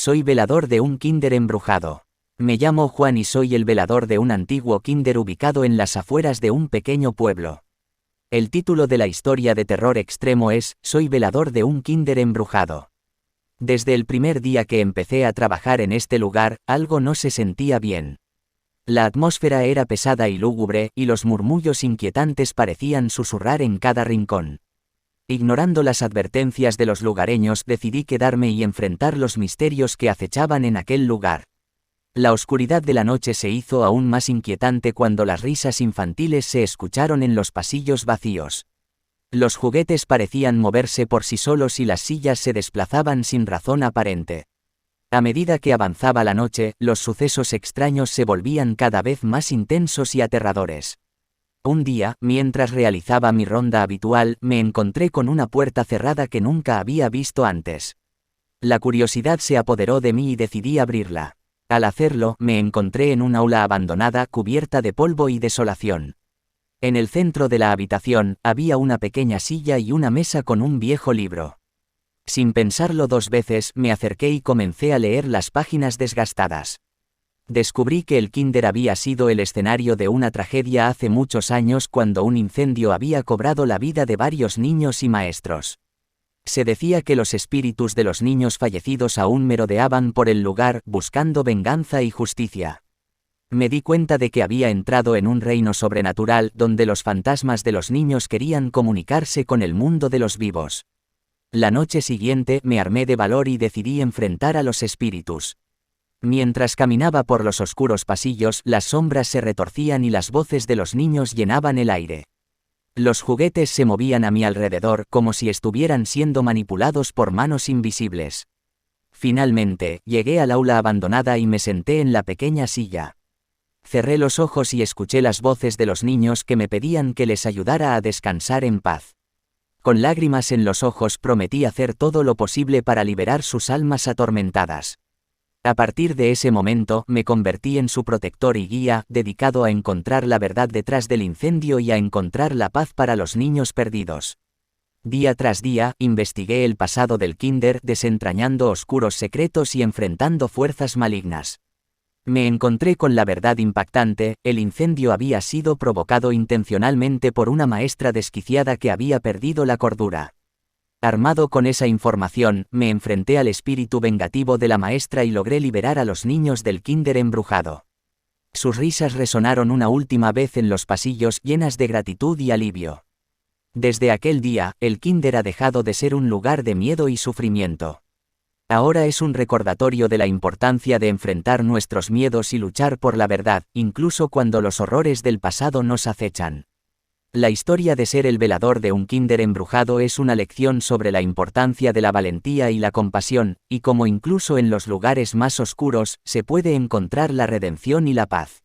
Soy velador de un kinder embrujado. Me llamo Juan y soy el velador de un antiguo kinder ubicado en las afueras de un pequeño pueblo. El título de la historia de terror extremo es Soy velador de un kinder embrujado. Desde el primer día que empecé a trabajar en este lugar, algo no se sentía bien. La atmósfera era pesada y lúgubre, y los murmullos inquietantes parecían susurrar en cada rincón. Ignorando las advertencias de los lugareños, decidí quedarme y enfrentar los misterios que acechaban en aquel lugar. La oscuridad de la noche se hizo aún más inquietante cuando las risas infantiles se escucharon en los pasillos vacíos. Los juguetes parecían moverse por sí solos y las sillas se desplazaban sin razón aparente. A medida que avanzaba la noche, los sucesos extraños se volvían cada vez más intensos y aterradores. Un día, mientras realizaba mi ronda habitual, me encontré con una puerta cerrada que nunca había visto antes. La curiosidad se apoderó de mí y decidí abrirla. Al hacerlo, me encontré en un aula abandonada cubierta de polvo y desolación. En el centro de la habitación, había una pequeña silla y una mesa con un viejo libro. Sin pensarlo dos veces, me acerqué y comencé a leer las páginas desgastadas. Descubrí que el kinder había sido el escenario de una tragedia hace muchos años cuando un incendio había cobrado la vida de varios niños y maestros. Se decía que los espíritus de los niños fallecidos aún merodeaban por el lugar, buscando venganza y justicia. Me di cuenta de que había entrado en un reino sobrenatural donde los fantasmas de los niños querían comunicarse con el mundo de los vivos. La noche siguiente me armé de valor y decidí enfrentar a los espíritus. Mientras caminaba por los oscuros pasillos, las sombras se retorcían y las voces de los niños llenaban el aire. Los juguetes se movían a mi alrededor como si estuvieran siendo manipulados por manos invisibles. Finalmente, llegué al aula abandonada y me senté en la pequeña silla. Cerré los ojos y escuché las voces de los niños que me pedían que les ayudara a descansar en paz. Con lágrimas en los ojos prometí hacer todo lo posible para liberar sus almas atormentadas. A partir de ese momento, me convertí en su protector y guía, dedicado a encontrar la verdad detrás del incendio y a encontrar la paz para los niños perdidos. Día tras día, investigué el pasado del kinder, desentrañando oscuros secretos y enfrentando fuerzas malignas. Me encontré con la verdad impactante: el incendio había sido provocado intencionalmente por una maestra desquiciada que había perdido la cordura. Armado con esa información, me enfrenté al espíritu vengativo de la maestra y logré liberar a los niños del kinder embrujado. Sus risas resonaron una última vez en los pasillos, llenas de gratitud y alivio. Desde aquel día, el kinder ha dejado de ser un lugar de miedo y sufrimiento. Ahora es un recordatorio de la importancia de enfrentar nuestros miedos y luchar por la verdad, incluso cuando los horrores del pasado nos acechan. La historia de ser el velador de un kinder embrujado es una lección sobre la importancia de la valentía y la compasión, y cómo incluso en los lugares más oscuros, se puede encontrar la redención y la paz.